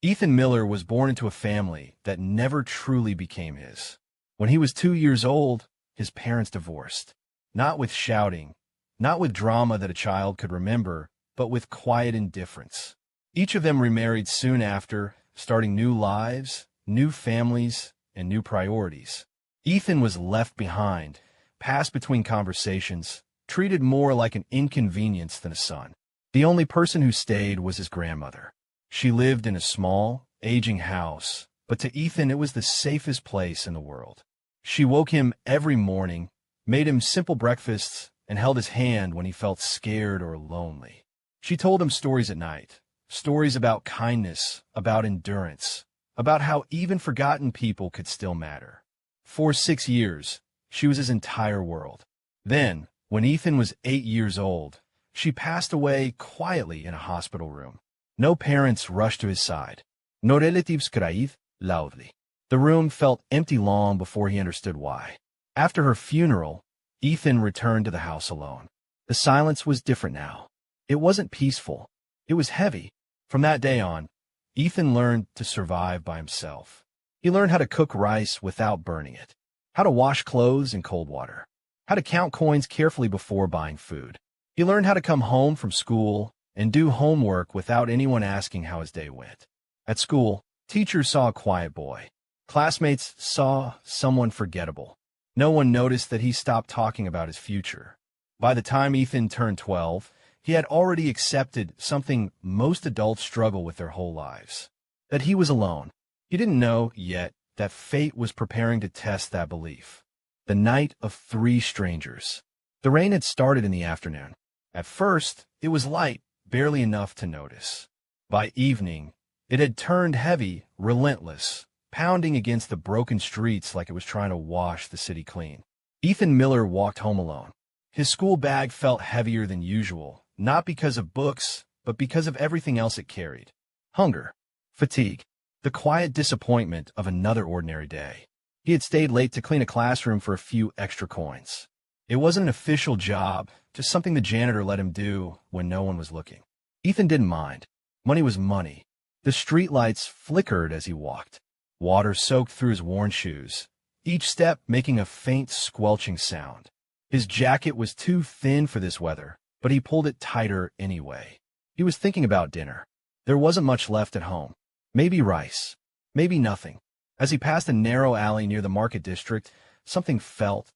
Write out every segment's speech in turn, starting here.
Ethan Miller was born into a family that never truly became his. When he was 2 years old, his parents divorced. Not with shouting, not with drama that a child could remember, but with quiet indifference. Each of them remarried soon after, starting new lives, new families, and new priorities. Ethan was left behind, passed between conversations, treated more like an inconvenience than a son. The only person who stayed was his grandmother. She lived in a small, aging house, but to Ethan it was the safest place in the world. She woke him every morning, made him simple breakfasts, and held his hand when he felt scared or lonely. She told him stories at night, stories about kindness, about endurance, about how even forgotten people could still matter. For 6 years, she was his entire world. Then, when Ethan was 8 years old, she passed away quietly in a hospital room. No parents rushed to his side. No relatives cried loudly. The room felt empty long before he understood why. After her funeral, Ethan returned to the house alone. The silence was different now. It wasn't peaceful. It was heavy. From that day on, Ethan learned to survive by himself. He learned how to cook rice without burning it, how to wash clothes in cold water, how to count coins carefully before buying food. He learned how to come home from school and do homework without anyone asking how his day went. At school, teachers saw a quiet boy. Classmates saw someone forgettable. No one noticed that he stopped talking about his future. By the time Ethan turned 12, he had already accepted something most adults struggle with their whole lives: that he was alone. He didn't know yet that fate was preparing to test that belief. The night of 3 strangers. The rain had started in the afternoon. At first, it was light, barely enough to notice. By evening, it had turned heavy, relentless, pounding against the broken streets like it was trying to wash the city clean. Ethan Miller walked home alone. His school bag felt heavier than usual, not because of books, but because of everything else it carried. Hunger, fatigue, the quiet disappointment of another ordinary day. He had stayed late to clean a classroom for a few extra coins. It wasn't an official job, just something the janitor let him do when no one was looking. Ethan didn't mind. Money was money. The streetlights flickered as he walked. Water soaked through his worn shoes, each step making a faint squelching sound. His jacket was too thin for this weather, but he pulled it tighter anyway. He was thinking about dinner. There wasn't much left at home. Maybe rice. Maybe nothing. As he passed a narrow alley near the market district, something felt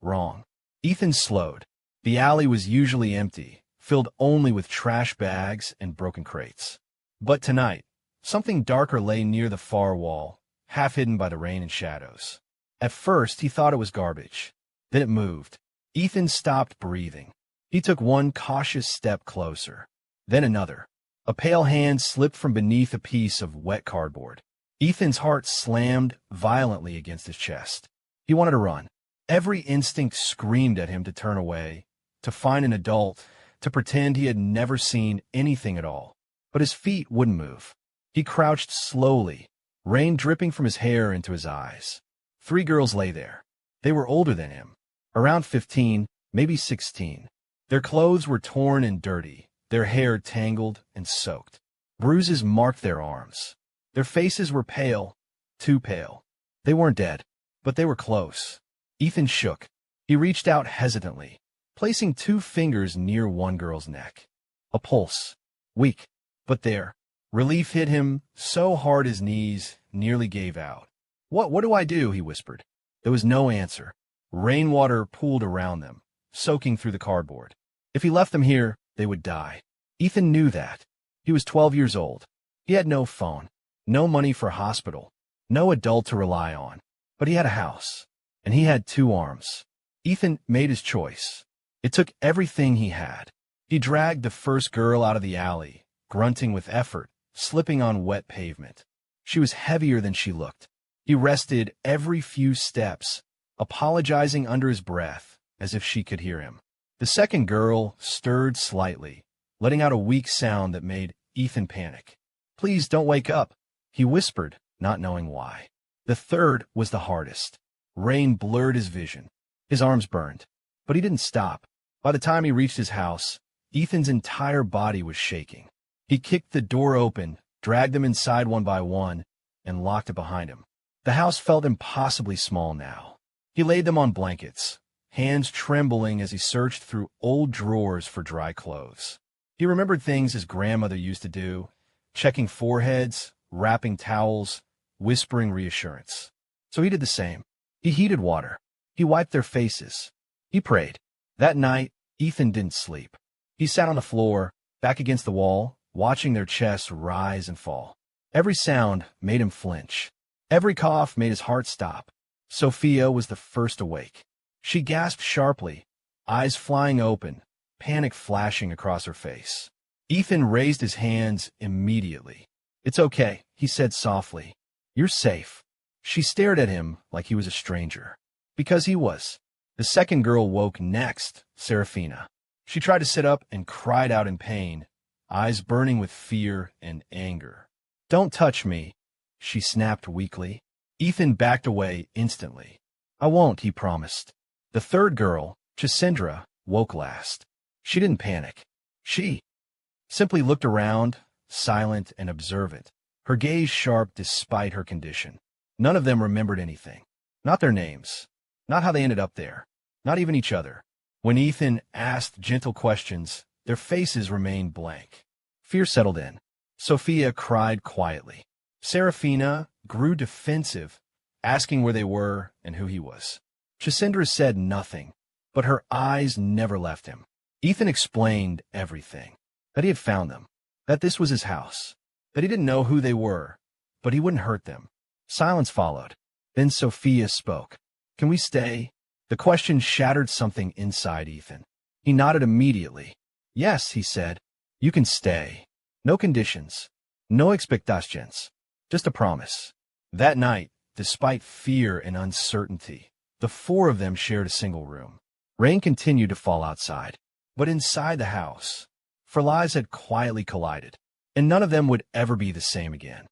wrong. Ethan slowed. The alley was usually empty, filled only with trash bags and broken crates. But tonight, something darker lay near the far wall, half hidden by the rain and shadows. At first, he thought it was garbage. Then it moved. Ethan stopped breathing. He took one cautious step closer. Then another. A pale hand slipped from beneath a piece of wet cardboard. Ethan's heart slammed violently against his chest. He wanted to run. Every instinct screamed at him to turn away, to find an adult, to pretend he had never seen anything at all. But his feet wouldn't move. He crouched slowly, rain dripping from his hair into his eyes. 3 girls lay there. They were older than him, around 15, maybe 16. Their clothes were torn and dirty, their hair tangled and soaked. Bruises marked their arms. Their faces were pale, too pale. They weren't dead, but they were close. Ethan shook. He reached out hesitantly, placing 2 fingers near one girl's neck. A pulse. Weak, but there. Relief hit him so hard his knees nearly gave out. What do I do?" he whispered. There was no answer. Rainwater pooled around them, soaking through the cardboard. If he left them here, they would die. Ethan knew that. He was 12 years old. He had no phone, no money for a hospital, no adult to rely on. But he had a house, and he had 2 arms. Ethan made his choice. It took everything he had. He dragged the first girl out of the alley, grunting with effort, slipping on wet pavement. She was heavier than she looked. He rested every few steps, apologizing under his breath, as if she could hear him. The second girl stirred slightly, letting out a weak sound that made Ethan panic. "Please don't wake up," he whispered, not knowing why. The third was the hardest. Rain blurred his vision. His arms burned, but he didn't stop. By the time he reached his house, Ethan's entire body was shaking. He kicked the door open, dragged them inside one by one, and locked it behind him. The house felt impossibly small now. He laid them on blankets, hands trembling as he searched through old drawers for dry clothes. He remembered things his grandmother used to do, checking foreheads, wrapping towels, whispering reassurance. So he did the same. He heated water. He wiped their faces. He prayed. That night, Ethan didn't sleep. He sat on the floor, back against the wall, watching their chests rise and fall. Every sound made him flinch. Every cough made his heart stop. Sophia was the first awake. She gasped sharply, eyes flying open, panic flashing across her face. Ethan raised his hands immediately. "It's okay," he said softly. "You're safe." She stared at him like he was a stranger. Because he was. The second girl woke next, Serafina. She tried to sit up and cried out in pain, eyes burning with fear and anger. "Don't touch me," she snapped weakly. Ethan backed away instantly. "I won't," he promised. The third girl, Chisindra, woke last. She didn't panic. She simply looked around, silent and observant, her gaze sharp despite her condition. None of them remembered anything. Not their names. Not how they ended up there. Not even each other. When Ethan asked gentle questions, their faces remained blank. Fear settled in. Sophia cried quietly. Serafina grew defensive, asking where they were and who he was. Chisindra said nothing, but her eyes never left him. Ethan explained everything. That he had found them. That this was his house. That he didn't know who they were, but he wouldn't hurt them. Silence followed. Then Sophia spoke. "Can we stay?" The question shattered something inside Ethan. He nodded immediately. "Yes," he said. "You can stay. No conditions. No expectations. Just a promise." That night, despite fear and uncertainty, the four of them shared a single room. Rain continued to fall outside, but inside the house, for lives had quietly collided, and none of them would ever be the same again.